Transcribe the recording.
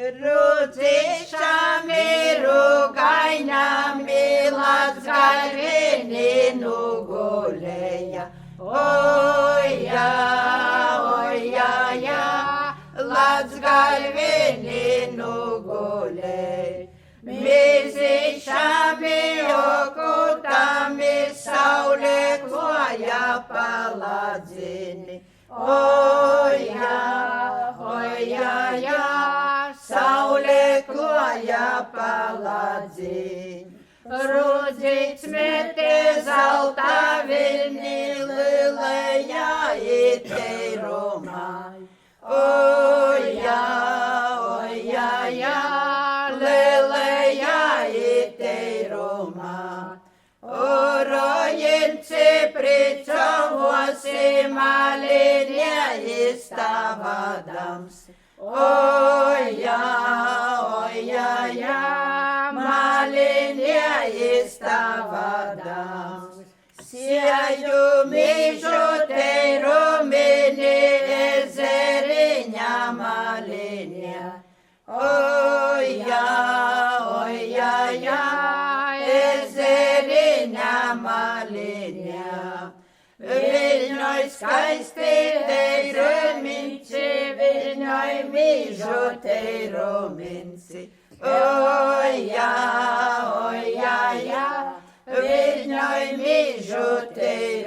Rudzišami, rūgaņami, Latgalvini nugulēja. Oja, oja, ja, Latgalvini nugulēja. Mizišami, okutami, saulē kloja paladzini. Oja, oja, ja, saulē kloja paladzini. Rudzīts metē zelta vilni, lielajā iteirumā. Oja, oja, ja, lielajā iteirumā. Urojinci pricavosi, malinė įstavadams. Oja, oja, ja, malinė įstavadams. Sieju myžu teiruminį ezerinę malinę. Oja, oja, ja, ezerinę malinę. Vilnioj skaisti teiruminci, Vilnioj myžu teiruminci. Oja, oja, ja, Vilnioj myžu teiruminci.